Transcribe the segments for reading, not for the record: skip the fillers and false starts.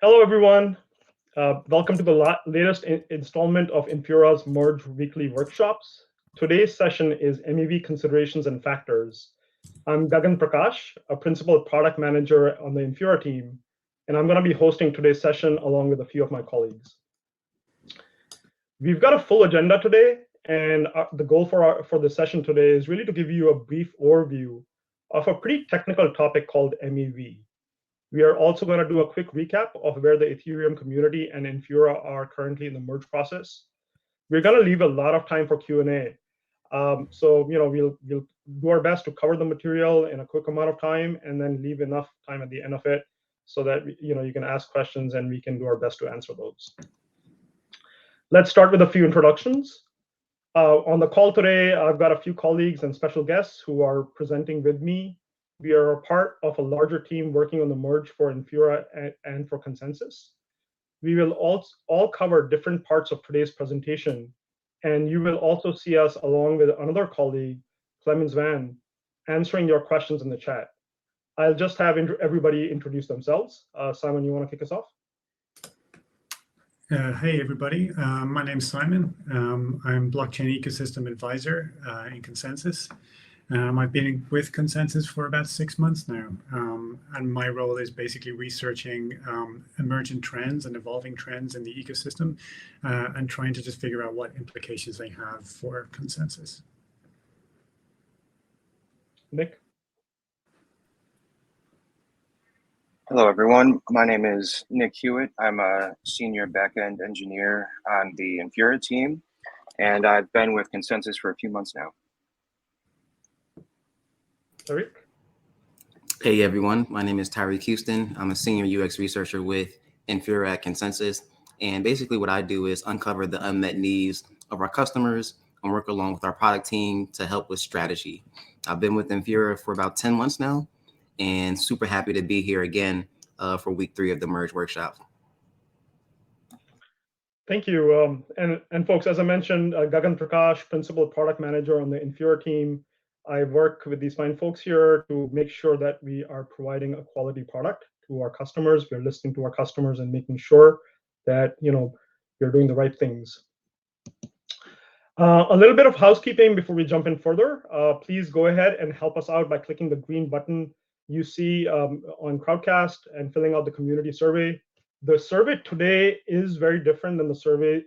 Hello, everyone. Welcome to the latest installment of Infura's Merge weekly workshops. Today's session is MEV Considerations and Factors. I'm Gagan Prakash, a Principal Product Manager on the Infura team, and I'm going to be hosting today's session along with a few of my colleagues. We've got a full agenda today, and the goal for the session today is really to give you a brief overview of a pretty technical topic called MEV. We are also going to do a quick recap of where the Ethereum community and Infura are currently in the merge process. We're going to leave a lot of time for Q&A. So we'll do our best to cover the material in a quick amount of time and then leave enough time at the end of it so that you can ask questions and we can do our best to answer those. Let's start with a few introductions. On the call today, I've got a few colleagues and special guests who are presenting with me. We are a part of a larger team working on the merge for Infura and for Consensus. We will all cover different parts of today's presentation, and you will also see us along with another colleague, Clemens Van, answering your questions in the chat. I'll just have everybody introduce themselves. Simon, you want to kick us off? Hey, everybody. My name's Simon. I'm Blockchain Ecosystem Advisor in Consensus. I've been with Consensus for about 6 months now, and my role is basically researching emergent trends and evolving trends in the ecosystem and trying to just figure out what implications they have for Consensus. Nick? Hello, everyone. My name is Nick Hewitt. I'm a senior backend engineer on the Infura team, and I've been with Consensus for a few months now. Tariq? Hey everyone, my name is Tyreek Houston. I'm a senior UX researcher with Infura at Consensus. And basically what I do is uncover the unmet needs of our customers and work along with our product team to help with strategy. I've been with Infura for about 10 months now and super happy to be here again for week 3 of the Merge workshop. Thank you. And folks, as I mentioned, Gagan Prakash, Principal Product Manager on the Infura team. I work with these fine folks here to make sure that we are providing a quality product to our customers. We're listening to our customers and making sure that we're doing the right things. A little bit of housekeeping before we jump in further. Please go ahead and help us out by clicking the green button you see on Crowdcast and filling out the community survey. The survey today is very different than the surveys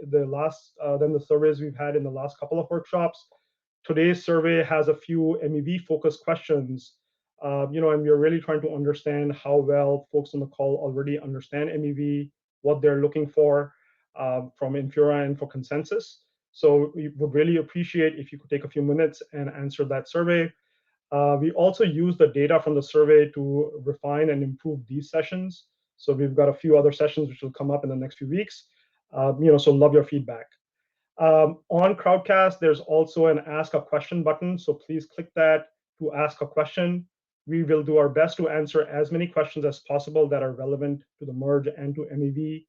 we've had in the last couple of workshops. Today's survey has a few MEV-focused questions, and we're really trying to understand how well folks on the call already understand MEV, what they're looking for from Infura and for Consensus. So we would really appreciate if you could take a few minutes and answer that survey. We also use the data from the survey to refine and improve these sessions. So we've got a few other sessions which will come up in the next few weeks. So love your feedback. On Crowdcast, there's also an Ask a Question button, so please click that to ask a question. We will do our best to answer as many questions as possible that are relevant to the merge and to MEV.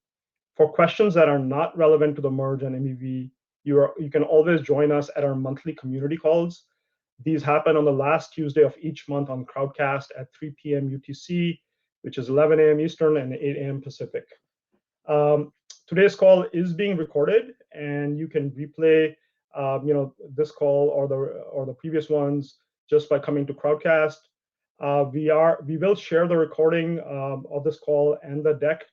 For questions that are not relevant to the merge and MEV, you can always join us at our monthly community calls. These happen on the last Tuesday of each month on Crowdcast at 3 p.m. UTC, which is 11 a.m. Eastern and 8 a.m. Pacific. Today's call is being recorded, and you can replay, this call or the previous ones just by coming to Crowdcast. We will share the recording of this call and the deck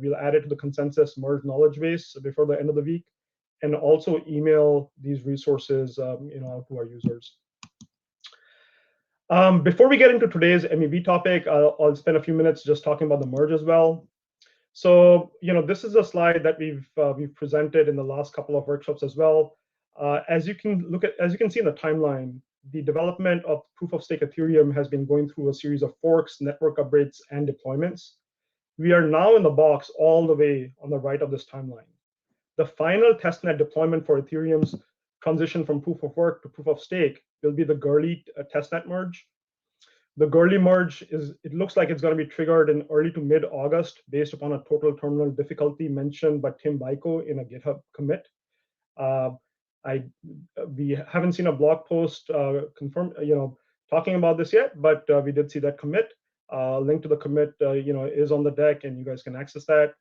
we'll add it to the Consensus Merge knowledge base before the end of the week, and also email these resources, to our users. Before we get into today's MEV topic, I'll spend a few minutes just talking about the merge as well. So, this is a slide that we've presented in the last couple of workshops as well. As you can see in the timeline, the development of proof of stake Ethereum has been going through a series of forks, network upgrades, and deployments. We are now in the box all the way on the right of this timeline. The final testnet deployment for Ethereum's transition from proof of work to proof of stake will be the Gurley testnet merge. The Gurley merge it looks like it's going to be triggered in early to mid-August based upon a total terminal difficulty mentioned by Tim Baiko in a GitHub commit. We haven't seen a blog post talking about this yet, but we did see that commit. Link to the commit, is on the deck, and you guys can access that.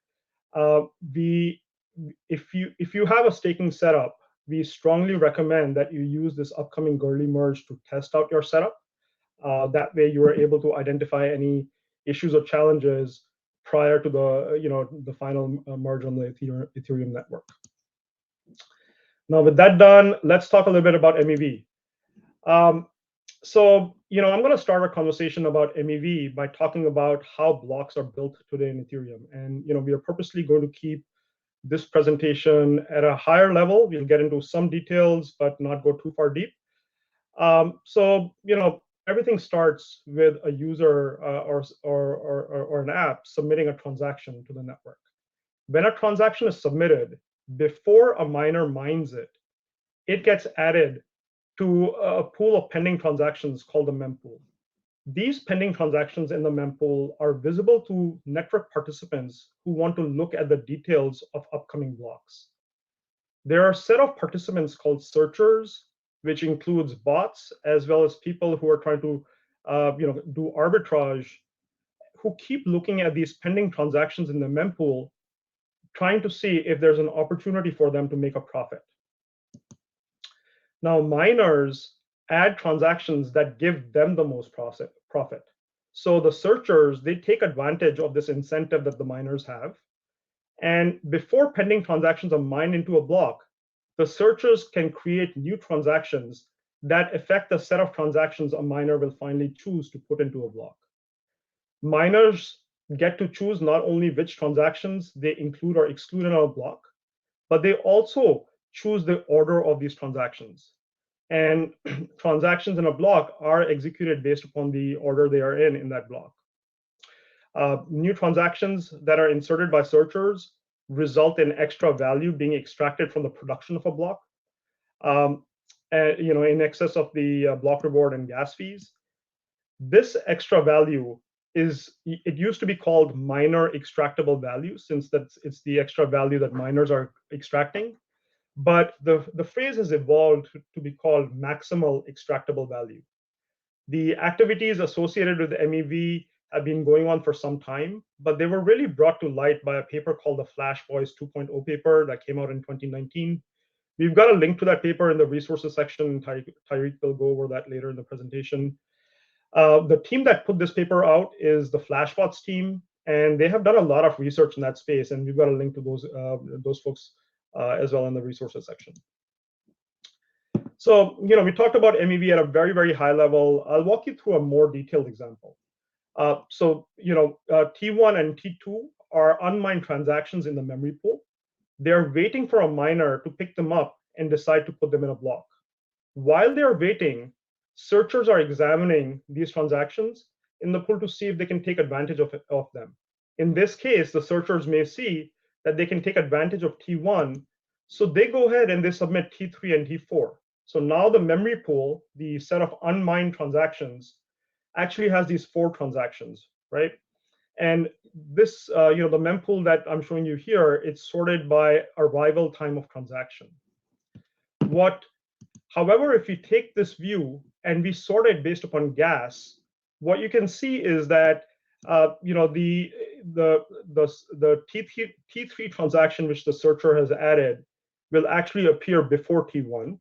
If you have a staking setup, we strongly recommend that you use this upcoming Gurley merge to test out your setup. That way, you are able to identify any issues or challenges prior to the final merge on the Ethereum network. Now, with that done, let's talk a little bit about MEV. So, I'm going to start a conversation about MEV by talking about how blocks are built today in Ethereum. And, we are purposely going to keep this presentation at a higher level. We'll get into some details, but not go too far deep. So, everything starts with a user or an app submitting a transaction to the network. When a transaction is submitted, before a miner mines it, it gets added to a pool of pending transactions called the mempool. These pending transactions in the mempool are visible to network participants who want to look at the details of upcoming blocks. There are a set of participants called searchers, which includes bots as well as people who are trying to do arbitrage, who keep looking at these pending transactions in the mempool, trying to see if there's an opportunity for them to make a profit. Now, miners add transactions that give them the most profit. So the searchers, they take advantage of this incentive that the miners have. And before pending transactions are mined into a block, the searchers can create new transactions that affect the set of transactions a miner will finally choose to put into a block. Miners get to choose not only which transactions they include or exclude in a block, but they also choose the order of these transactions. And transactions in a block are executed based upon the order they are in that block. New transactions that are inserted by searchers result in extra value being extracted from the production of a block, in excess of the block reward and gas fees. This extra value it used to be called miner extractable value, since it's the extra value that miners are extracting. But the phrase has evolved to be called maximal extractable value. The activities associated with MEV have been going on for some time, but they were really brought to light by a paper called the Flash Boys 2.0 paper that came out in 2019. We've got a link to that paper in the resources section, and Tariq will go over that later in the presentation. The team that put this paper out is the Flashbots team, and they have done a lot of research in that space, and we've got a link to those folks as well in the resources section. So, we talked about MEV at a very, very high level. I'll walk you through a more detailed example. So, T1 and T2 are unmined transactions in the memory pool. They're waiting for a miner to pick them up and decide to put them in a block. While they're waiting, searchers are examining these transactions in the pool to see if they can take advantage of them. In this case, the searchers may see that they can take advantage of T1, so they go ahead and they submit T3 and T4. So now the memory pool, the set of unmined transactions, actually has these 4 transactions, right? And this, the mempool that I'm showing you here, it's sorted by arrival time of transaction. However, if you take this view and we sort it based upon gas, what you can see is that the T3 transaction which the searcher has added will actually appear before T1,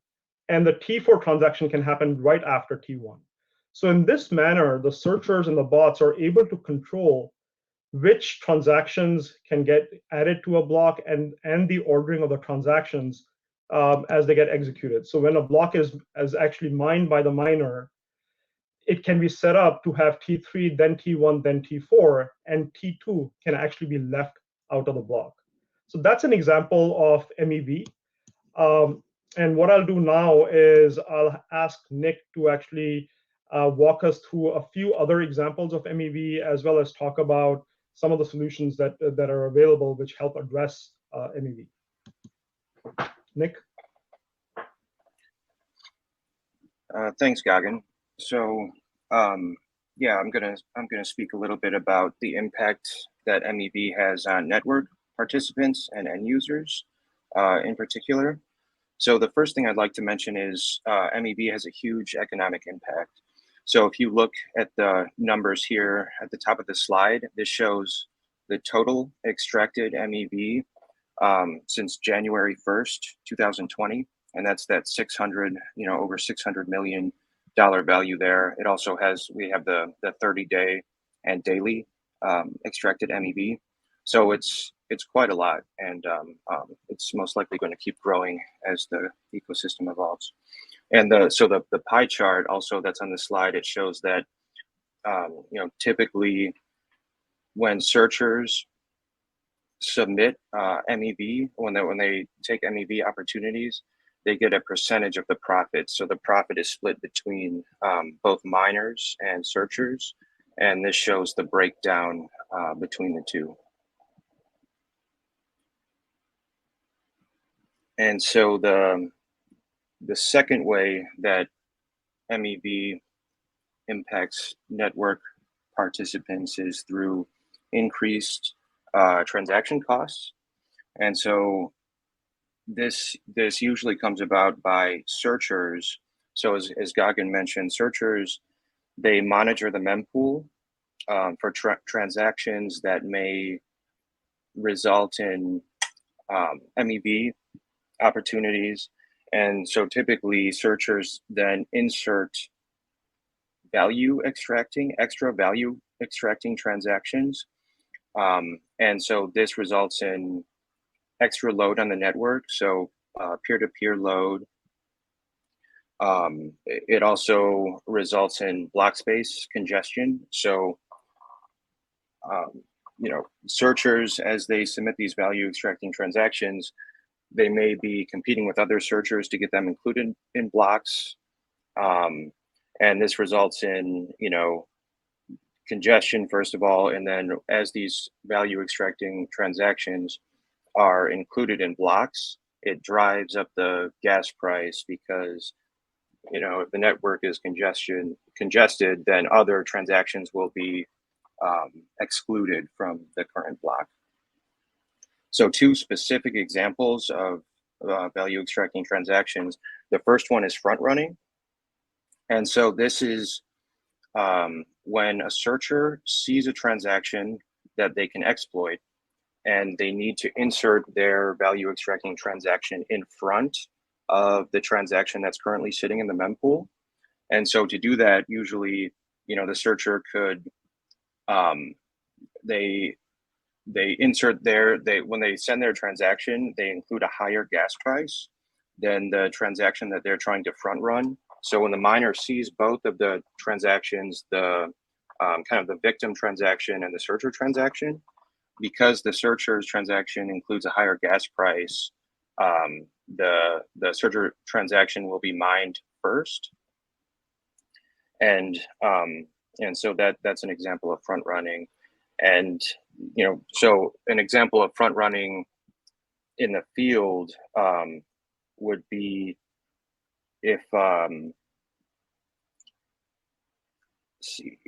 and the T4 transaction can happen right after T1. So in this manner, the searchers and the bots are able to control which transactions can get added to a block and the ordering of the transactions as they get executed. So when a block is actually mined by the miner, it can be set up to have T3, then T1, then T4, and T2 can actually be left out of the block. So that's an example of MEV. And what I'll do now is I'll ask Nick to actually walk us through a few other examples of MEV, as well as talk about some of the solutions that are available which help address MEV. Nick? Thanks, Gagan. So yeah, I'm gonna speak a little bit about the impact that MEV has on network participants and end users in particular. So the first thing I'd like to mention is MEV has a huge economic impact. So if you look at the numbers here at the top of the slide, this shows the total extracted MEV since January 1st, 2020. And that's that 600, over $600 million value there. It also has, we have the 30-day and daily extracted MEV. So it's quite a lot, and it's most likely going to keep growing as the ecosystem evolves. And so the pie chart also that's on the slide, it shows that typically when searchers submit MEV, when they take MEV opportunities, they get a percentage of the profit. So the profit is split between both miners and searchers, and this shows the breakdown between the two. And so the second way that MEV impacts network participants is through increased transaction costs. And so this usually comes about by searchers. So as Gagan mentioned, searchers, they monitor the mempool for transactions that may result in MEV opportunities. And so typically searchers then insert extra value extracting transactions. And so this results in extra load on the network. So peer-to-peer load. It also results in block space congestion. So, searchers, as they submit these value extracting transactions, they may be competing with other searchers to get them included in blocks. And this results in, congestion, first of all, and then as these value extracting transactions are included in blocks, it drives up the gas price because, if the network is congested, then other transactions will be excluded from the current block. So two specific examples of value extracting transactions. The first one is front running. And so this is when a searcher sees a transaction that they can exploit, and they need to insert their value extracting transaction in front of the transaction that's currently sitting in the mempool. And so to do that, usually, the searcher could, they insert when they send their transaction, they include a higher gas price than the transaction that they're trying to front run. So when the miner sees both of the transactions, the kind of the victim transaction and the searcher transaction, because the searcher's transaction includes a higher gas price, the searcher transaction will be mined first. And so that's an example of front running. And, so an example of front running in the field would be if, let's see.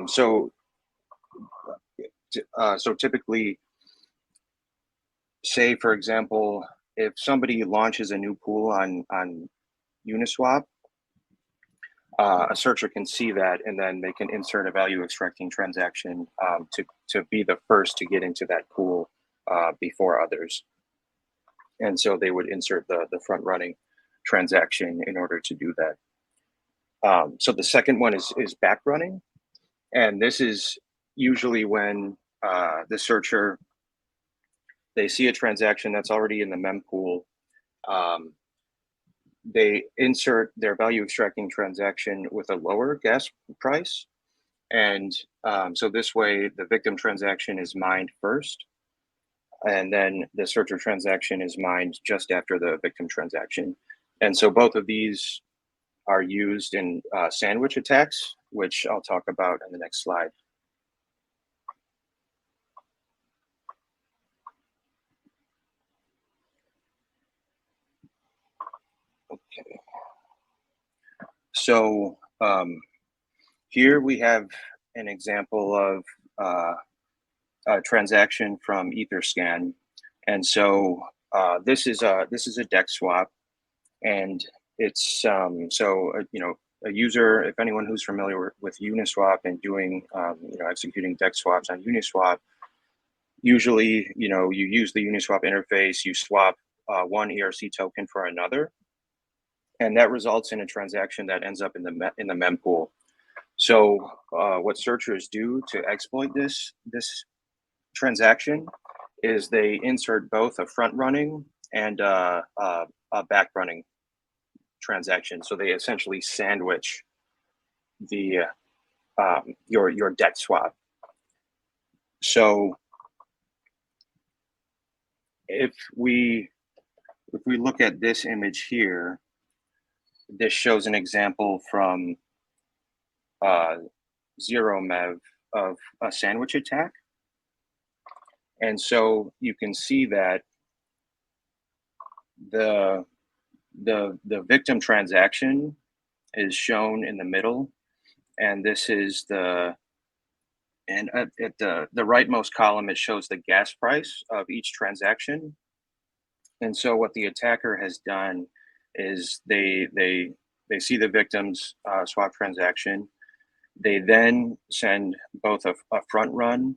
So typically, say, for example, if somebody launches a new pool on Uniswap, a searcher can see that, and then they can insert a value extracting transaction to be the first to get into that pool before others. And so they would insert the front running transaction in order to do that. So the second one is back running. And this is usually when the searcher, they see a transaction that's already in the mempool. They insert their value extracting transaction with a lower gas price. And so this way, the victim transaction is mined first, and then the searcher transaction is mined just after the victim transaction. And so both of these are used in sandwich attacks, which I'll talk about in the next slide. Okay. So here we have an example of a transaction from Etherscan. And so This is a DEX swap, and it's a user, if anyone who's familiar with Uniswap and doing executing DEX swaps on Uniswap, usually you use the Uniswap interface, you swap one ERC token for another, and that results in a transaction that ends up in the mempool. So what searchers do to exploit this transaction is they insert both a front running and a back running transaction. So they essentially sandwich the your DEX swap. So if we look at this image here, this shows an example from Zero MEV of a sandwich attack. And so you can see that the victim transaction is shown in the middle, and this is at the rightmost column, it shows the gas price of each transaction. And so what the attacker has done is they see the victim's swap transaction. They then send both a front run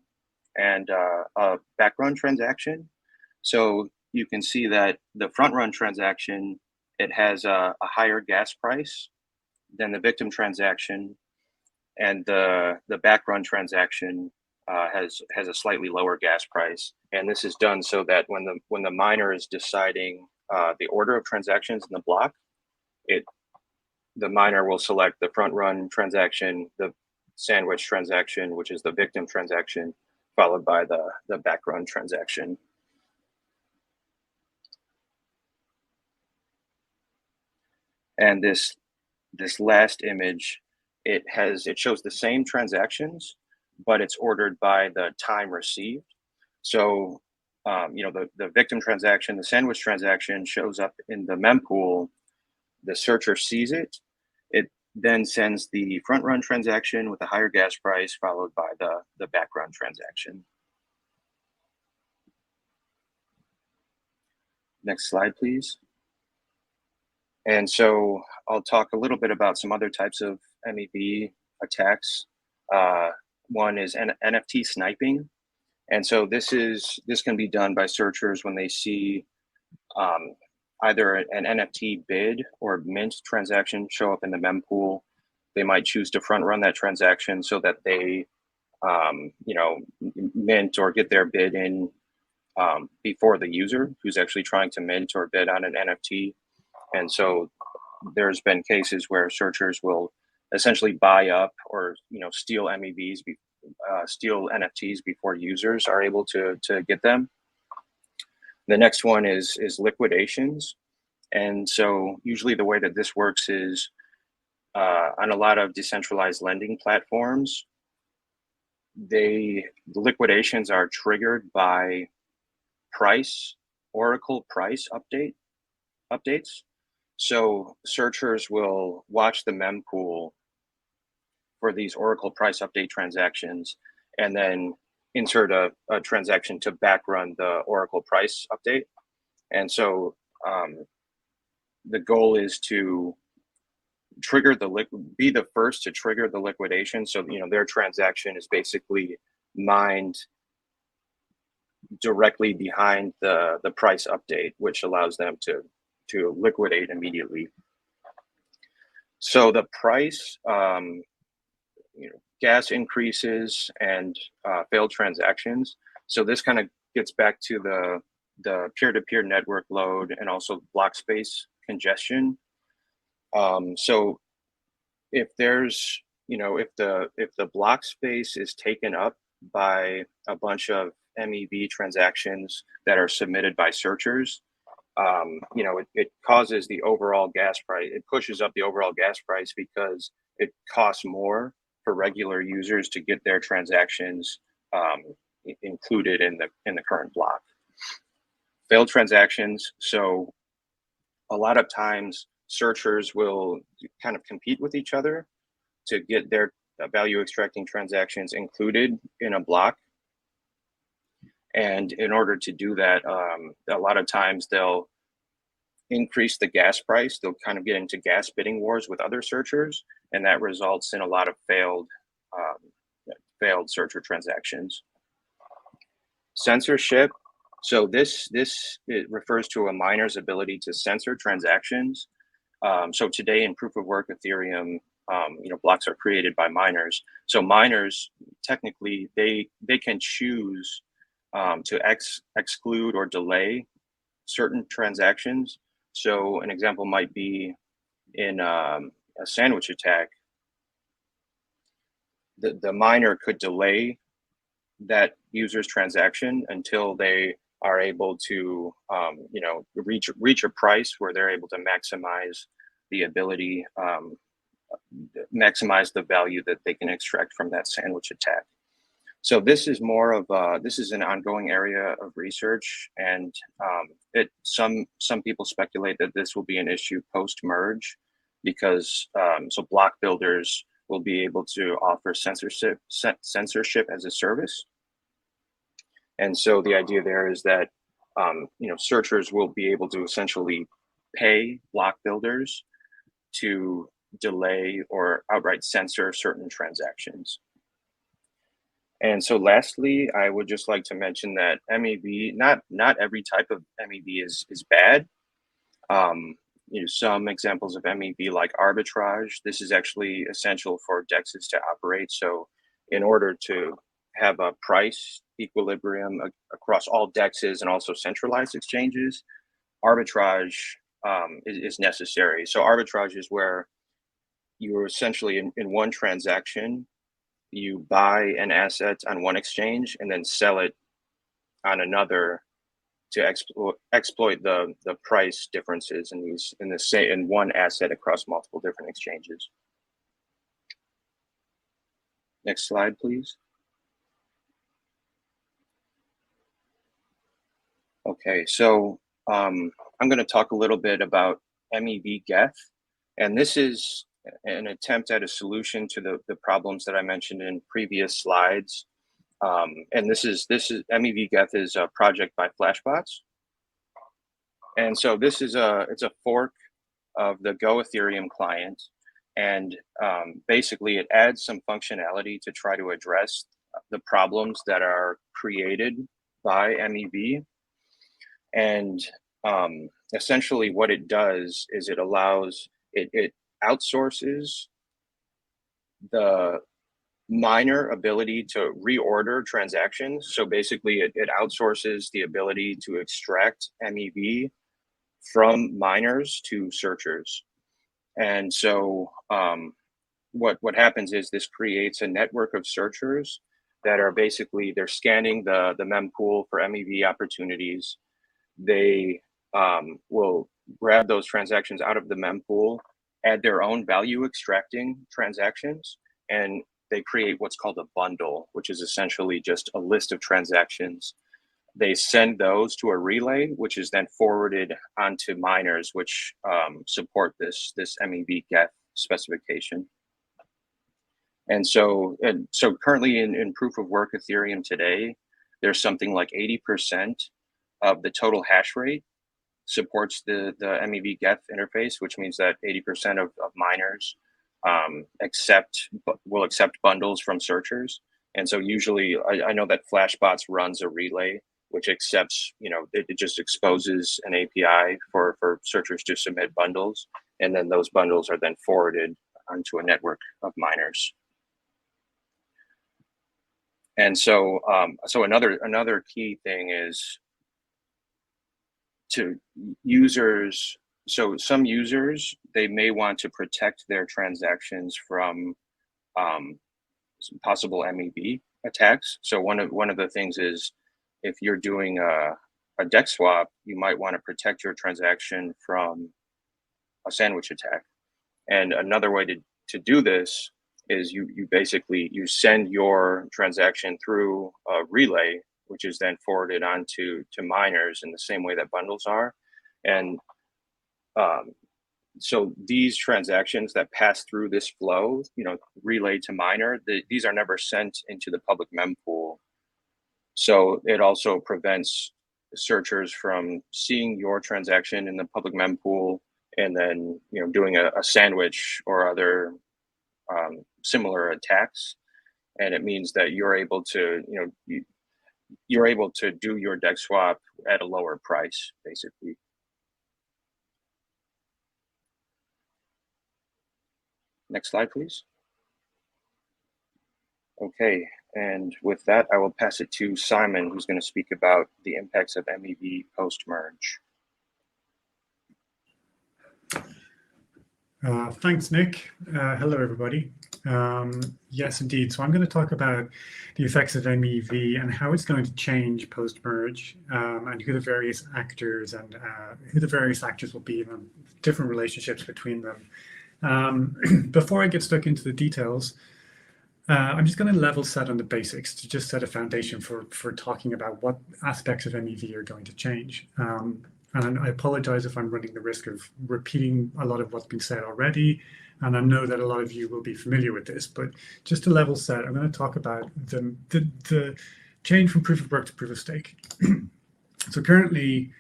and a back run transaction. So you can see that the front run transaction, it has a higher gas price than the victim transaction, and the back run transaction has a slightly lower gas price. And this is done so that when the miner is deciding the order of transactions in the block, the miner will select the front run transaction, the sandwich transaction, which is the victim transaction, followed by the back run transaction. And this last image, it shows the same transactions, but it's ordered by the time received. So the victim transaction, the sandwich transaction shows up in the mempool. The searcher sees it. It then sends the front run transaction with a higher gas price, followed by the back run transaction. Next slide, please. And so I'll talk a little bit about some other types of MEV attacks. One is NFT sniping. And so this can be done by searchers when they see either an NFT bid or mint transaction show up in the mempool. They might choose to front run that transaction so that they mint or get their bid in before the user who's actually trying to mint or bid on an NFT. And so there's been cases where searchers will essentially buy up or steal MEVs, steal NFTs before users are able to get them. The next one is liquidations. And so usually the way that this works is on a lot of decentralized lending platforms, the liquidations are triggered by Oracle price updates. So searchers will watch the mempool for these Oracle price update transactions and then insert a transaction to back run the Oracle price update. And so the goal is to be the first to trigger the liquidation. So their transaction is basically mined directly behind the price update, which allows them to liquidate immediately. So the price, gas increases and failed transactions. So this kind of gets back to the peer-to-peer network load and also block space congestion. So if there's, if the block space is taken up by a bunch of MEV transactions that are submitted by searchers, it causes the overall gas price. It pushes up the overall gas price because it costs more for regular users to get their transactions included in the current block. Failed transactions. So a lot of times searchers will kind of compete with each other to get their value extracting transactions included in a block. And in order to do that, a lot of times they'll increase the gas price. They'll kind of get into gas bidding wars with other searchers, and that results in a lot of failed searcher transactions. Censorship. So this it refers to a miner's ability to censor transactions. So today in proof of work Ethereum, blocks are created by miners. So miners technically they can choose to exclude or delay certain transactions. So an example might be in a sandwich attack. The miner could delay that user's transaction until they are able to, reach a price where they're able to maximize the ability, maximize the value that they can extract from that sandwich attack. So this is more of this is an ongoing area of research, and some people speculate that this will be an issue post merge, because so block builders will be able to offer censorship as a service. And so the idea there is that searchers will be able to essentially pay block builders to delay or outright censor certain transactions. And so lastly, I would just like to mention that MEV, not every type of MEV is bad. Some examples of MEV like arbitrage, this is actually essential for DEXs to operate. So in order to have a price equilibrium across all DEXs and also centralized exchanges, arbitrage is necessary. So arbitrage is where you're essentially in one transaction, you buy an asset on one exchange and then sell it on another to exploit the price differences in one asset across multiple different exchanges. Next slide, please. Okay, so I'm going to talk a little bit about MEVgef, and this is an attempt at a solution to the problems that I mentioned in previous slides. And this is MEVgef is a project by Flashbots, and so it's a fork of the Go Ethereum client, and basically it adds some functionality to try to address the problems that are created by MEV. And essentially what it does is it allows, it outsources the miner ability to reorder transactions. So basically it outsources the ability to extract MEV from miners to searchers. And so what happens is this creates a network of searchers that are basically, they're scanning the mempool for MEV opportunities. They will grab those transactions out of the mempool, add their own value extracting transactions, and they create what's called a bundle, which is essentially just a list of transactions. They send those to a relay, which is then forwarded onto miners, which support this MEVgef specification. And so currently in proof of work Ethereum today, there's something like 80% of the total hash rate supports the MEVgef interface, which means that 80% of miners will accept bundles from searchers. And so usually I know that Flashbots runs a relay which accepts, it just exposes an API for searchers to submit bundles, and then those bundles are then forwarded onto a network of miners. And so another key thing is to users. So some users, they may want to protect their transactions from possible MEV attacks. So one of the things is, if you're doing a DEX swap, you might want to protect your transaction from a sandwich attack. And another way to do this is you basically send your transaction through a relay, which is then forwarded on to miners in the same way that bundles are. And so these transactions that pass through this flow, relay to miner, these are never sent into the public mempool. So it also prevents searchers from seeing your transaction in the public mempool and then doing a sandwich or other similar attacks. And it means that you're able to you're able to do your DEX swap at a lower price, basically. Next slide, please. Okay, and with that, I will pass it to Simon, who's going to speak about the impacts of MEV Post Merge. Thanks, Nick. Hello, everybody. Yes, indeed. So I'm going to talk about the effects of MEV and how it's going to change post-merge, and who the various actors will be and different relationships between them. Before I get stuck into the details, I'm just going to level set on the basics to just set a foundation for talking about what aspects of MEV are going to change. And I apologize if I'm running the risk of repeating a lot of what's been said already. And I know that a lot of you will be familiar with this, but just to level set, I'm going to talk about the change from proof of work to proof of stake. So currently,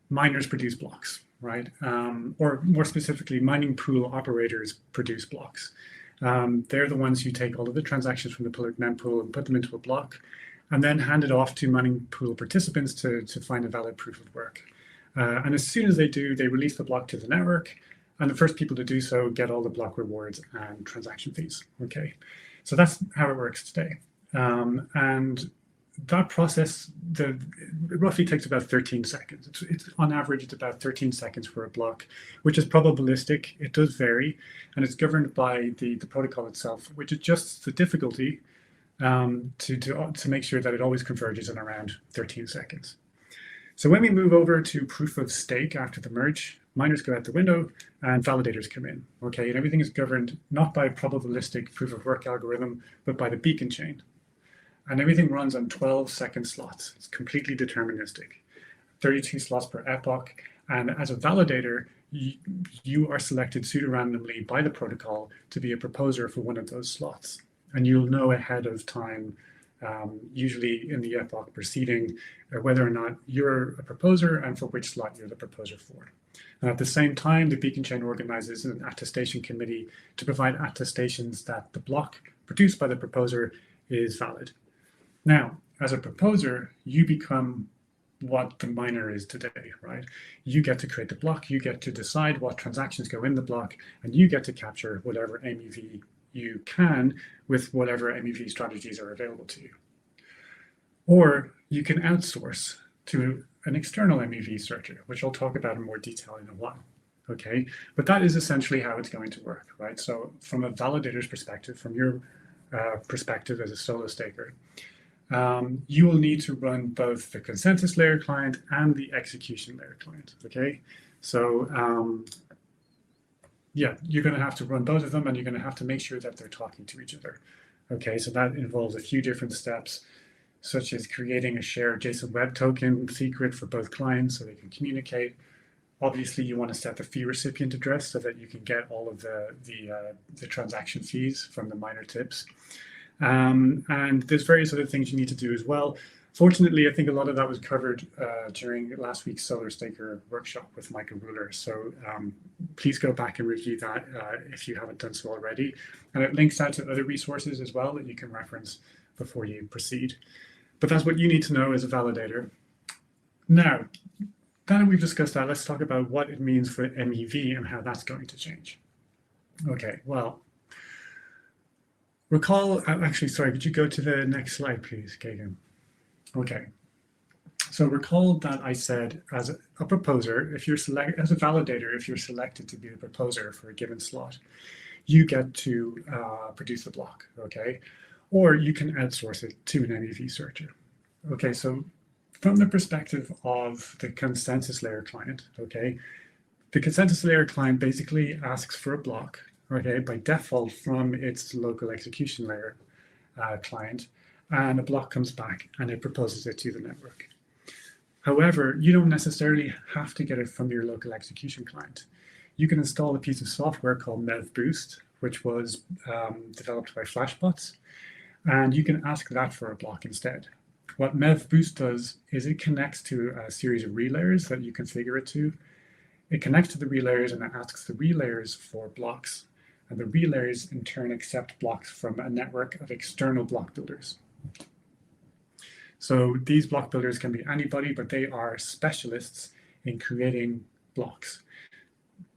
miners produce blocks, right? Or more specifically, mining pool operators produce blocks. They're the ones who take all of the transactions from the public mempool and put them into a block, and then hand it off to mining pool participants to find a valid proof of work. And as soon as they do, they release the block to the network, and the first people to do so get all the block rewards and transaction fees. Okay, so that's how it works today. And that process, it roughly takes about 13 seconds. It's on average, it's about 13 seconds for a block, which is probabilistic. It does vary, and it's governed by the protocol itself, which adjusts the difficulty to make sure that it always converges in around 13 seconds. So when we move over to proof of stake after the merge, miners go out the window and validators come in. Okay, and everything is governed not by a probabilistic proof of work algorithm, but by the beacon chain. And everything runs on 12-second slots. It's completely deterministic, 32 slots per epoch. And as a validator, you are selected pseudo-randomly by the protocol to be a proposer for one of those slots. And you'll know ahead of time, usually in the epoch preceding, whether or not you're a proposer and for which slot you're the proposer for. And at the same time, the beacon chain organizes an attestation committee to provide attestations that the block produced by the proposer is valid. Now, as a proposer, you become what the miner is today, right? You get to create the block, you get to decide what transactions go in the block, and you get to capture whatever MEV you can with whatever MEV strategies are available to you. Or you can outsource to an external MEV searcher, which I'll talk about in more detail in a while. Okay, but that is essentially how it's going to work, right? So from a validator's perspective, from your perspective as a solo staker, you will need to run both the consensus layer client and the execution layer client, okay? So yeah, you're going to have to run both of them, and you're going to have to make sure that they're talking to each other. Okay, so that involves a few different steps, such as creating a shared JSON web token secret for both clients so they can communicate. Obviously, you want to set the fee recipient address so that you can get all of the transaction fees from the miner tips. And there's various other things you need to do as well. Fortunately, I think a lot of that was covered during last week's Solar Staker workshop with Michael Ruler. So please go back and review that if you haven't done so already. And it links out to other resources as well that you can reference before you proceed. But that's what you need to know as a validator. Now, now that we've discussed that, let's talk about what it means for MEV and how that's going to change. Okay, well, recall, actually, sorry, could you go to the next slide, please, Kagan? Okay, so recall that I said as a proposer, if you're as a validator, if you're selected to be the proposer for a given slot, you get to produce the block, okay? Or you can outsource it to an MEV searcher. Okay, so from the perspective of the consensus layer client, okay, the consensus layer client basically asks for a block, okay, by default from its local execution layer client, and a block comes back and it proposes it to the network. However, you don't necessarily have to get it from your local execution client. You can install a piece of software called MEV Boost, which was developed by Flashbots, and you can ask that for a block instead. What MEV Boost does is it connects to a series of relayers that you configure it to. It connects to the relayers and it asks the relayers for blocks. And the relayers in turn accept blocks from a network of external block builders. So these block builders can be anybody, but they are specialists in creating blocks.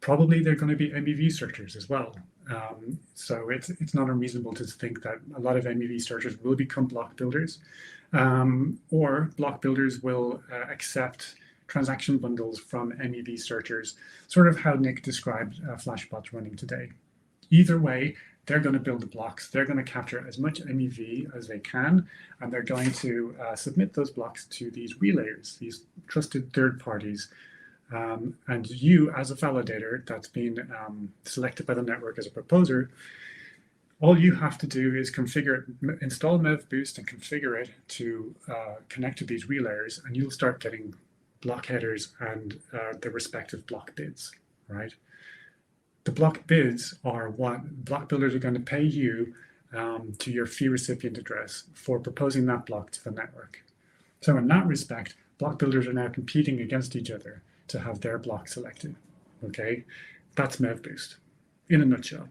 Probably they're going to be MEV searchers as well. So it's not unreasonable to think that a lot of MEV searchers will become block builders, or block builders will accept transaction bundles from MEV searchers, sort of how Nick described Flashbot's running today. Either way, they're going to build the blocks. They're going to capture as much MEV as they can, and they're going to submit those blocks to these relayers, these trusted third parties. And you, as a validator that's been selected by the network as a proposer, all you have to do is configure it, install MEV Boost and configure it to connect to these relayers, and you'll start getting block headers and the respective block bids, right? The block bids are what block builders are going to pay you to your fee recipient address for proposing that block to the network. So in that respect, block builders are now competing against each other to have their block selected, okay? That's MEV Boost in a nutshell.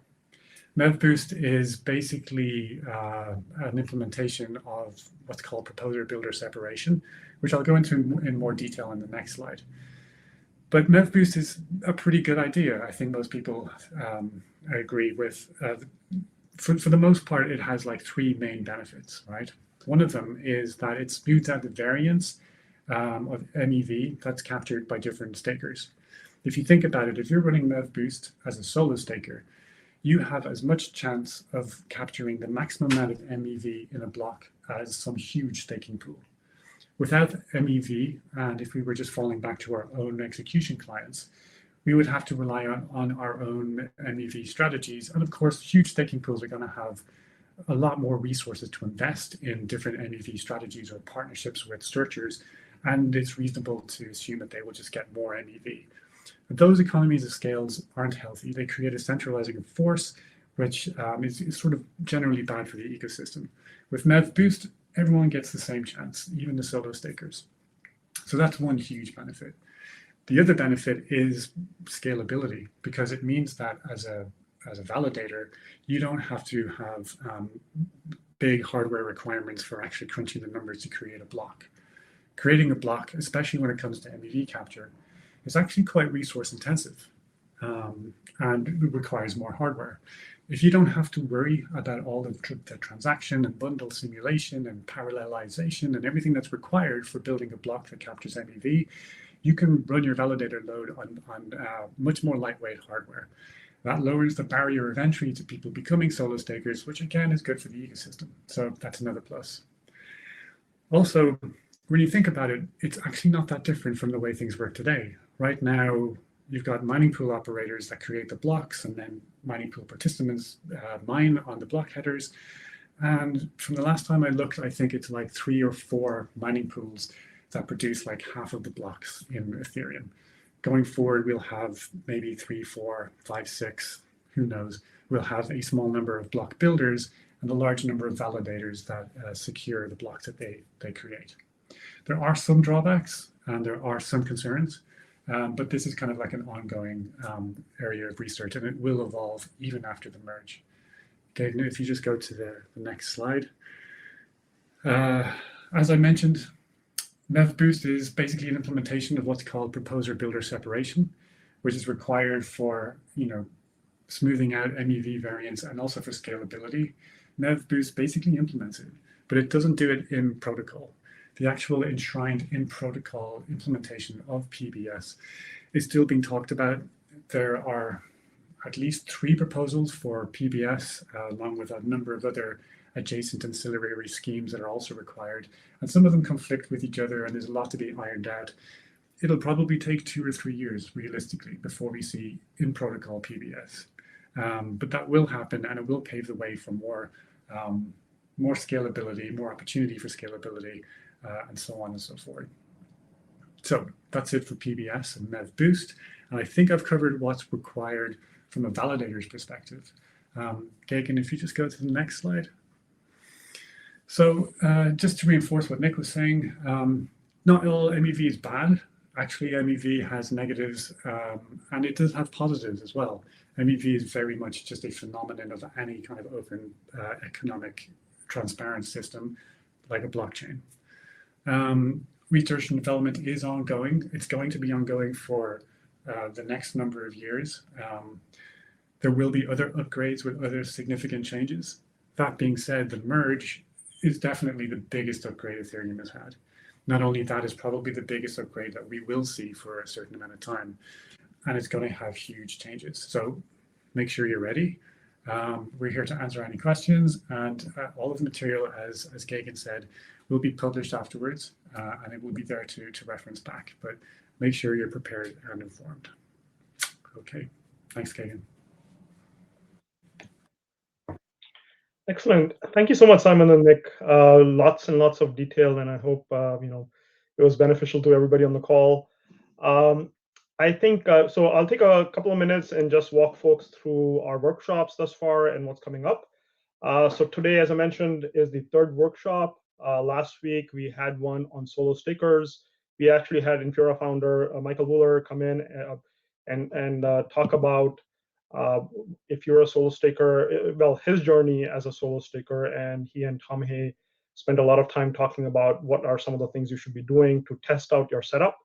MEV Boost is basically an implementation of what's called proposer-builder separation, which I'll go into in more detail in the next slide. But MEV Boost is a pretty good idea. I think most people agree with. For the most part, it has like three main benefits, right? One of them is that it smooths out the variance of MEV that's captured by different stakers. If you think about it, if you're running MEV Boost as a solo staker, you have as much chance of capturing the maximum amount of MEV in a block as some huge staking pool. Without MEV, and if we were just falling back to our own execution clients, we would have to rely on our own MEV strategies. And of course, huge staking pools are going to have a lot more resources to invest in different MEV strategies or partnerships with searchers. And it's reasonable to assume that they will just get more MEV. But those economies of scales aren't healthy. They create a centralizing force, which is sort of generally bad for the ecosystem. With MEV Boost, everyone gets the same chance, even the solo stakers. So that's one huge benefit. The other benefit is scalability, because it means that as a validator, you don't have to have big hardware requirements for actually crunching the numbers to create a block. Creating a block, especially when it comes to MEV capture, is actually quite resource intensive and it requires more hardware. If you don't have to worry about all the transaction and bundle simulation and parallelization and everything that's required for building a block that captures MEV, you can run your validator load on much more lightweight hardware. That lowers the barrier of entry to people becoming solo stakers, which again is good for the ecosystem. So that's another plus. Also, when you think about it, it's actually not that different from the way things work today. Right now, you've got mining pool operators that create the blocks, and then mining pool participants mine on the block headers. And from the last time I looked, I think it's like 3 or 4 mining pools that produce like half of the blocks in Ethereum. Going forward, we'll have maybe 3, 4, 5, 6, who knows. We'll have a small number of block builders and a large number of validators that secure the blocks that they create. There are some drawbacks and there are some concerns, but this is kind of like an ongoing area of research, and it will evolve even after the merge. Okay, if you just go to the next slide. As I mentioned, MEV Boost is basically an implementation of what's called proposer-builder separation, which is required for smoothing out MEV variance and also for scalability. MEV Boost basically implements it, but it doesn't do it in protocol. The actual enshrined in protocol implementation of PBS is still being talked about. There are at least 3 proposals for PBS, along with a number of other adjacent ancillary schemes that are also required. And some of them conflict with each other, and there's a lot to be ironed out. It'll probably take 2 or 3 years, realistically, before we see in protocol PBS. But that will happen, and it will pave the way for more scalability, more opportunity for scalability, and so on and so forth. So that's it for PBS and MEV Boost. And I think I've covered what's required from a validator's perspective. Gagan, if you just go to the next slide. So just to reinforce what Nick was saying, not all MEV is bad. Actually, MEV has negatives, and it does have positives as well. MEV is very much just a phenomenon of any kind of open economic transparent system like a blockchain. Research and development is ongoing. It's going to be ongoing for the next number of years. There will be other upgrades with other significant changes. That being said, the merge is definitely the biggest upgrade Ethereum has had. Not only that, is probably the biggest upgrade that we will see for a certain amount of time, and it's going to have huge changes. So make sure you're ready. We're here to answer any questions, and all of the material, as Gagan said, will be published afterwards, and it will be there to reference back. But make sure you're prepared and informed. Okay, thanks, Gagan. Excellent. Thank you so much, Simon and Nick. Lots and lots of detail, and I hope it was beneficial to everybody on the call. I think so. I'll take a couple of minutes and just walk folks through our workshops thus far and what's coming up. So today, as I mentioned, is the third workshop. Last week we had one on solo stakers. We actually had Infura founder Michael Wooler come in and talk about if you're a solo staker, well, his journey as a solo staker, and he and Tom Hay spent a lot of time talking about what are some of the things you should be doing to test out your setup,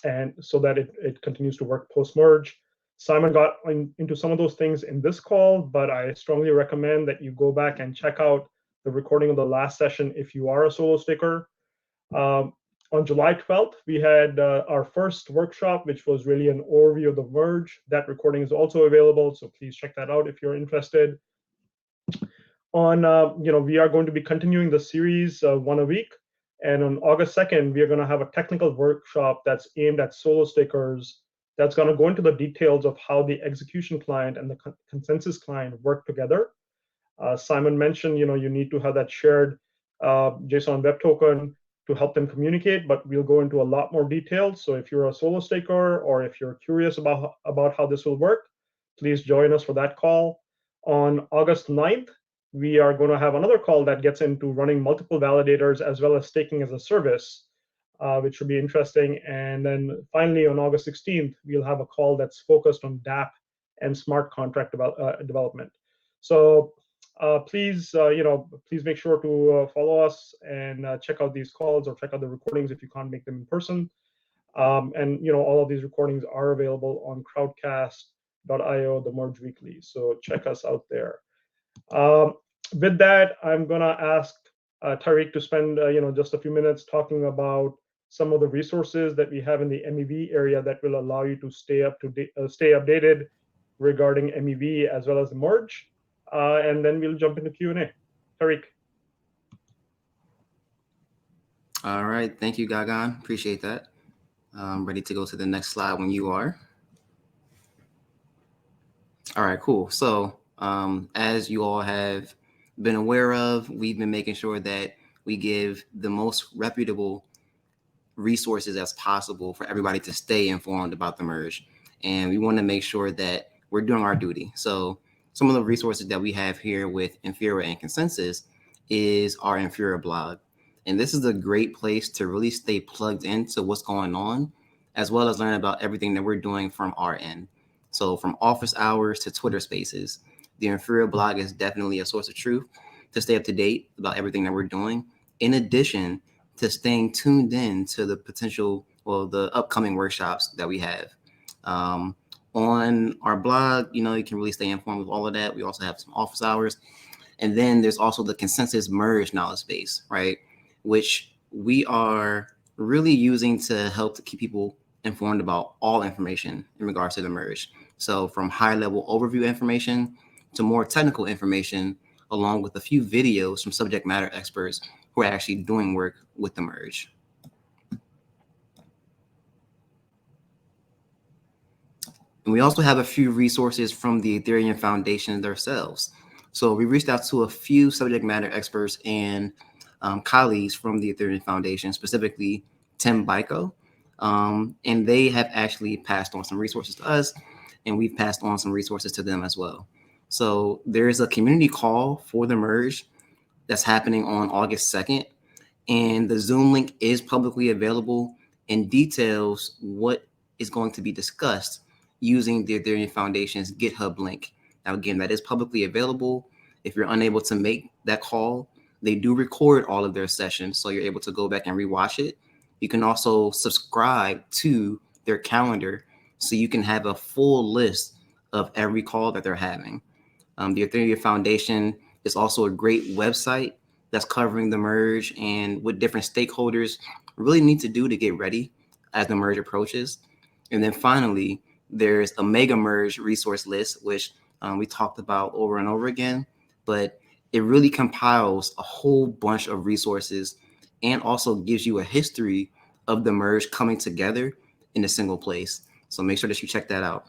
and so that it continues to work post-merge. Simon got into some of those things in this call, but I strongly recommend that you go back and check out the recording of the last session if you are a solo staker. On July 12th, we had our first workshop, which was really an overview of the merge. That recording is also available, so please check that out if you're interested. On, we are going to be continuing the series one a week. And on August 2nd, we are going to have a technical workshop that's aimed at solo stakers. That's going to go into the details of how the execution client and the consensus client work together. Simon mentioned, you need to have that shared JSON web token to help them communicate, but we'll go into a lot more detail. So if you're a solo staker or if you're curious about how this will work, please join us for that call. On August 9th, we are going to have another call that gets into running multiple validators as well as staking as a service, which should be interesting. And then finally, on August 16th, we'll have a call that's focused on dApp and smart contract development. So please make sure to follow us and check out these calls or check out the recordings if you can't make them in person. And all of these recordings are available on crowdcast.io, the Merge Weekly. So check us out there. With that, I'm gonna ask Tariq to spend just a few minutes talking about some of the resources that we have in the MEV area that will allow you to stay updated regarding MEV as well as the merge. And then we'll jump into Q&A. Tariq. All right, thank you, Gagan. Appreciate that. I'm ready to go to the next slide when you are. All right, cool. So as you all have been aware of, we've been making sure that we give the most reputable resources as possible for everybody to stay informed about the merge. And we want to make sure that we're doing our duty. So some of the resources that we have here with Infura and Consensus is our Infura blog. And this is a great place to really stay plugged into what's going on, as well as learn about everything that we're doing from our end. So from office hours to Twitter spaces, the Infura blog is definitely a source of truth to stay up to date about everything that we're doing, in addition to staying tuned in to the the upcoming workshops that we have. On our blog, you can really stay informed with all of that. We also have some office hours. And then there's also the Consensus Merge knowledge base, right? Which we are really using to help to keep people informed about all information in regards to the merge. So from high level overview information to more technical information, along with a few videos from subject matter experts who are actually doing work with the merge. And we also have a few resources from the Ethereum Foundation themselves. So we reached out to a few subject matter experts and colleagues from the Ethereum Foundation, specifically Tim Byko, and they have actually passed on some resources to us, and we've passed on some resources to them as well. So there is a community call for the merge that's happening on August 2nd. And the Zoom link is publicly available and details what is going to be discussed using the Ethereum Foundation's GitHub link. Now, again, that is publicly available. If you're unable to make that call, they do record all of their sessions, so you're able to go back and rewatch it. You can also subscribe to their calendar so you can have a full list of every call that they're having. The Ethereum Foundation is also a great website that's covering the merge and what different stakeholders really need to do to get ready as the merge approaches. And then finally, there's a mega merge resource list, which we talked about over and over again, but it really compiles a whole bunch of resources and also gives you a history of the merge coming together in a single place. So make sure that you check that out.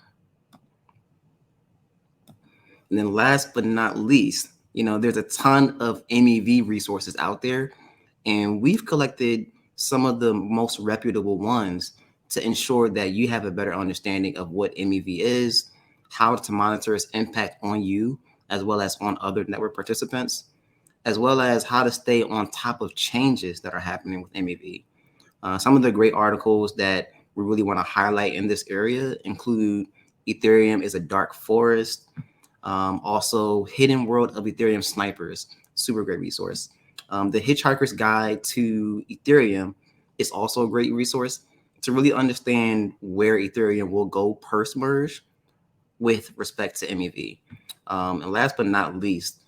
And then last but not least, there's a ton of MEV resources out there, and we've collected some of the most reputable ones to ensure that you have a better understanding of what MEV is, how to monitor its impact on you, as well as on other network participants, as well as how to stay on top of changes that are happening with MEV. Some of the great articles that we really want to highlight in this area include Ethereum is a Dark Forest, also Hidden World of Ethereum Snipers, super great resource. The Hitchhiker's Guide to Ethereum is also a great resource to really understand where Ethereum will go post-merge with respect to MEV. And last but not least,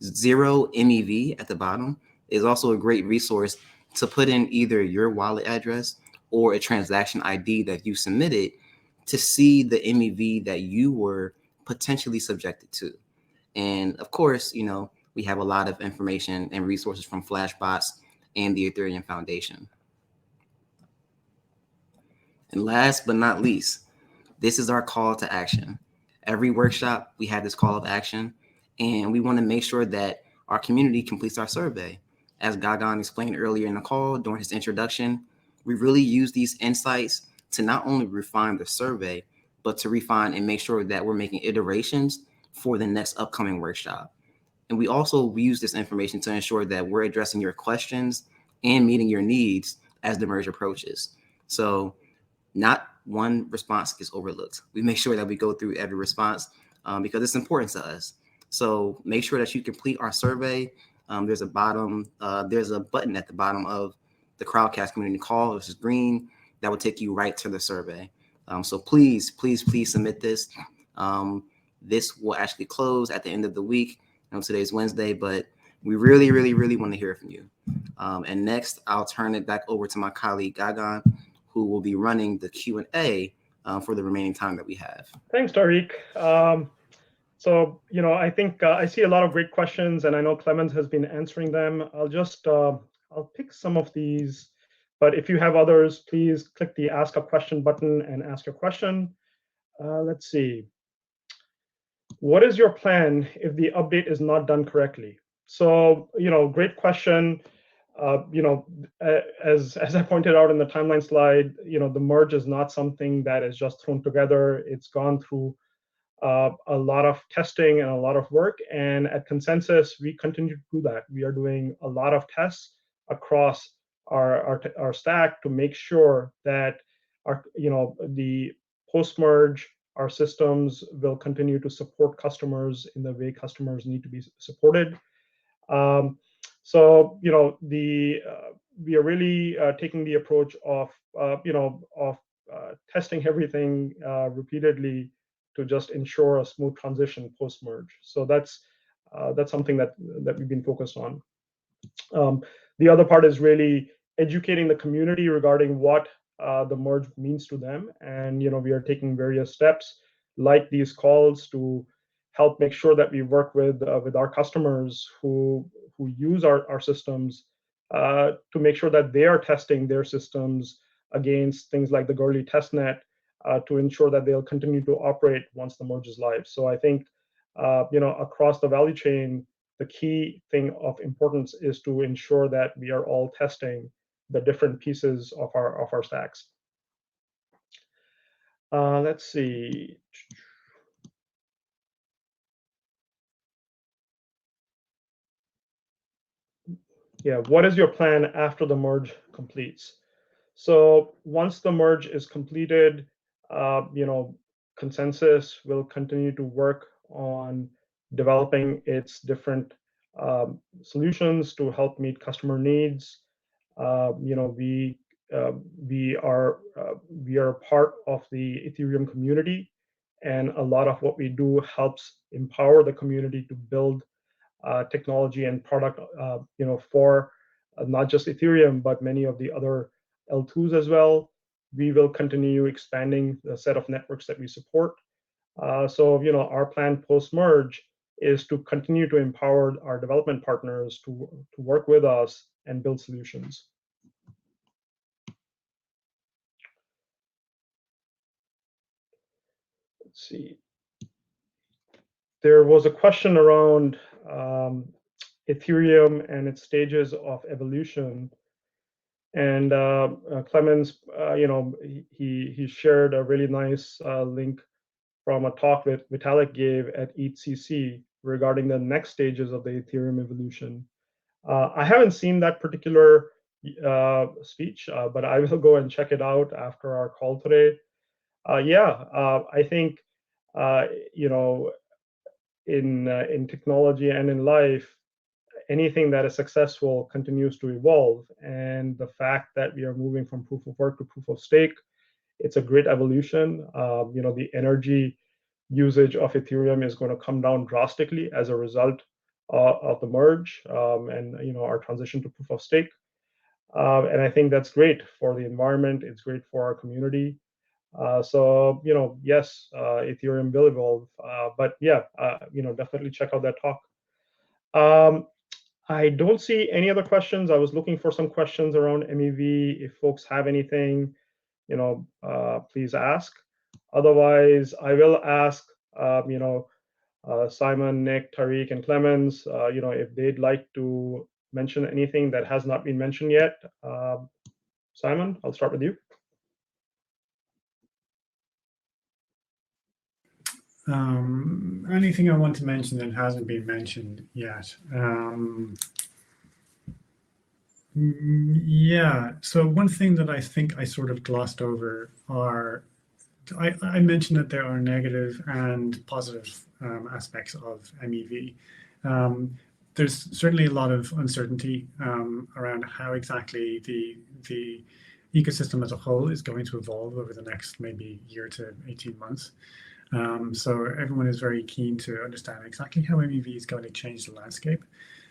Zero MEV at the bottom is also a great resource to put in either your wallet address or a transaction ID that you submitted to see the MEV that you were potentially subjected to. And of course, we have a lot of information and resources from Flashbots and the Ethereum Foundation. And last but not least, this is our call to action. Every workshop, we have this call of action, and we want to make sure that our community completes our survey. As Gagan explained earlier in the call during his introduction, we really use these insights to not only refine the survey, but to refine and make sure that we're making iterations for the next upcoming workshop. And we also use this information to ensure that we're addressing your questions and meeting your needs as the merge approaches. So not one response gets overlooked. We make sure that we go through every response because it's important to us. So make sure that you complete our survey. There's a button at the bottom of the Crowdcast community call, which is green, that will take you right to the survey. So please submit this. This will actually close at the end of the week. Today's Wednesday, but we really want to hear from you. And next, I'll turn it back over to my colleague Gagan, who will be running the Q&A for the remaining time that we have. Thanks, Tariq. So, I think I see a lot of great questions, and I know Clemens has been answering them. I'll pick some of these, but if you have others, please click the Ask a Question button and ask your question. Let's see. What is your plan if the update is not done correctly? So, great question. As I pointed out in the timeline slide, the merge is not something that is just thrown together. It's gone through a lot of testing and a lot of work. And at Consensus, we continue to do that. We are doing a lot of tests across our stack to make sure that the post-merge, our systems will continue to support customers in the way customers need to be supported. So we are really taking the approach of testing everything repeatedly to just ensure a smooth transition post merge. So that's something that we've been focused on. The other part is really educating the community regarding what the merge means to them, and we are taking various steps like these calls to help make sure that we work with our customers who use our systems to make sure that they are testing their systems against things like the Gurley testnet to ensure that they'll continue to operate once the merge is live. So I think across the value chain, the key thing of importance is to ensure that we are all testing the different pieces of our stacks. Let's see. Yeah, what is your plan after the merge completes? So once the merge is completed, Consensus will continue to work on developing its different solutions to help meet customer needs. We are part of the Ethereum community, and a lot of what we do helps empower the community to build technology and product, for not just Ethereum, but many of the other L2s as well. We will continue expanding the set of networks that we support. Our plan post-merge is to continue to empower our development partners to work with us and build solutions. Let's see. There was a question around Ethereum and its stages of evolution. And Clemens, he shared a really nice link from a talk that Vitalik gave at ETHCC regarding the next stages of the Ethereum evolution. I haven't seen that particular speech, but I will go and check it out after our call today. I think in technology and in life, anything that is successful continues to evolve. And the fact that we are moving from proof of work to proof of stake, it's a great evolution. The energy usage of Ethereum is going to come down drastically as a result of the merge and our transition to proof of stake. And I think that's great for the environment. It's great for our community. Yes, Ethereum will evolve. Definitely check out that talk. I don't see any other questions. I was looking for some questions around MEV. If folks have anything, please ask. Otherwise, I will ask, Simon, Nick, Tariq, and Clemens, if they'd like to mention anything that has not been mentioned yet. Simon, I'll start with you. Anything I want to mention that hasn't been mentioned yet? Yeah, so one thing that I think I sort of glossed over are, I mentioned that there are negative and positive aspects of MEV. There's certainly a lot of uncertainty around how exactly the ecosystem as a whole is going to evolve over the next maybe year to 18 months. So everyone is very keen to understand exactly how MEV is going to change the landscape.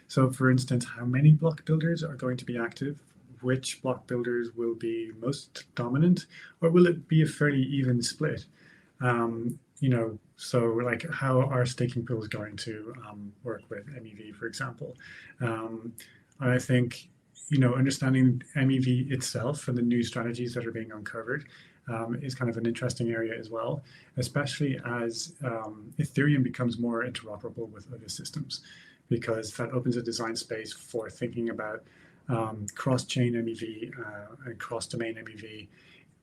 So for instance, how many block builders are going to be active? Which block builders will be most dominant, or will it be a fairly even split? So like how are staking pools going to work with MEV, for example? I think, understanding MEV itself and the new strategies that are being uncovered is kind of an interesting area as well, especially as Ethereum becomes more interoperable with other systems, because that opens a design space for thinking about cross-chain MEV and cross-domain MEV,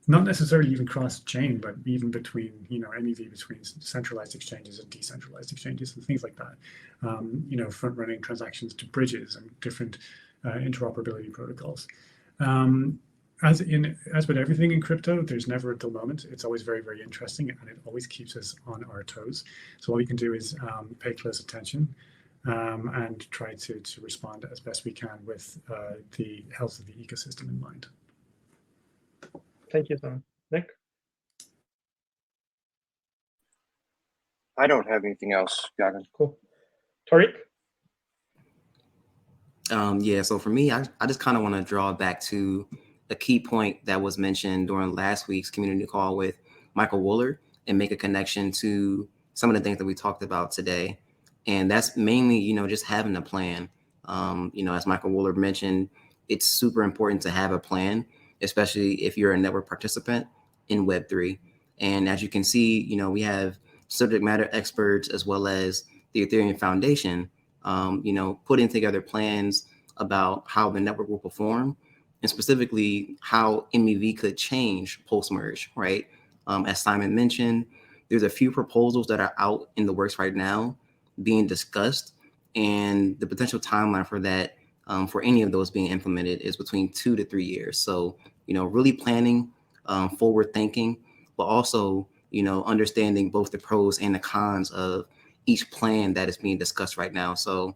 not necessarily even cross-chain, but even between, MEV between centralized exchanges and decentralized exchanges and things like that. Front-running transactions to bridges and different interoperability protocols. As with everything in crypto, there's never a dull moment. It's always very, very interesting, and it always keeps us on our toes. So all we can do is pay close attention and try to respond as best we can with the health of the ecosystem in mind. Thank you, Simon. Nick? I don't have anything else, Gagan. Cool. Tariq? So for me, I just kind of want to draw back to a key point that was mentioned during last week's community call with Michael Wooler and make a connection to some of the things that we talked about today. And that's mainly, just having a plan. As Michael Wooler mentioned, it's super important to have a plan, especially if you're a network participant in Web3. And as you can see, we have subject matter experts as well as the Ethereum Foundation, putting together plans about how the network will perform and specifically how MEV could change post-merge, right? As Simon mentioned, there's a few proposals that are out in the works right now being discussed, and the potential timeline for that for any of those being implemented is between 2 to 3 years. So, really planning, forward thinking, but also, understanding both the pros and the cons of each plan that is being discussed right now. So,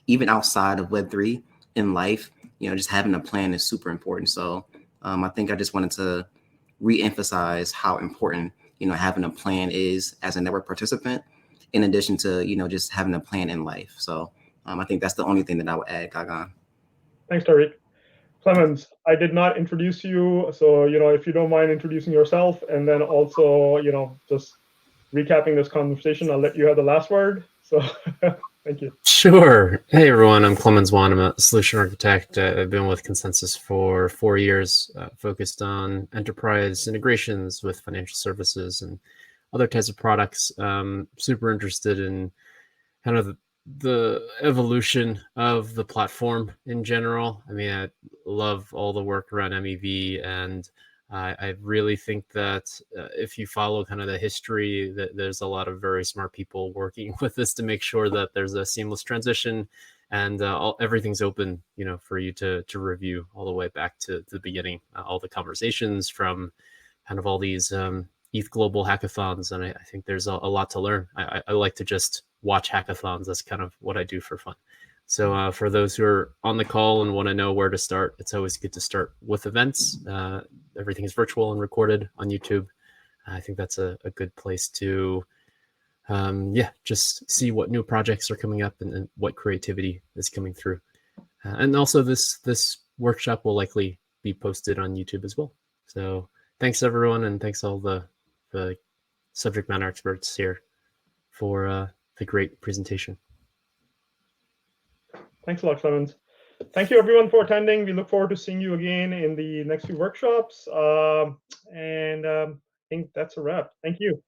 even outside of Web3 in life, just having a plan is super important. So I think I just wanted to re-emphasize how important, having a plan is as a network participant, in addition to, just having a plan in life. So I think that's the only thing that I would add, Gagan. Thanks, Tariq. Clemens, I did not introduce you, so if you don't mind introducing yourself, and then also just recapping this conversation, I'll let you have the last word. So thank you. Sure. Hey everyone, I'm Clemens Wan. I'm a solution architect. I've been with Consensus for 4 years, focused on enterprise integrations with financial services and other types of products. Super interested in kind of the evolution of the platform in general. I mean, I love all the work around MEV, and I really think that if you follow kind of the history, that there's a lot of very smart people working with this to make sure that there's a seamless transition, and everything's open, for you to review all the way back to the beginning, all the conversations from kind of all these ETH Global hackathons, and I think there's a lot to learn. I like to just watch hackathons. That's kind of what I do for fun. So for those who are on the call and want to know where to start, it's always good to start with events. Everything is virtual and recorded on YouTube. I think that's a good place to, just see what new projects are coming up and what creativity is coming through. And also this workshop will likely be posted on YouTube as well. So thanks everyone, and thanks all the subject matter experts here for the great presentation. Thanks a lot, Clemens. Thank you everyone for attending. We look forward to seeing you again in the next few workshops. I think that's a wrap. Thank you.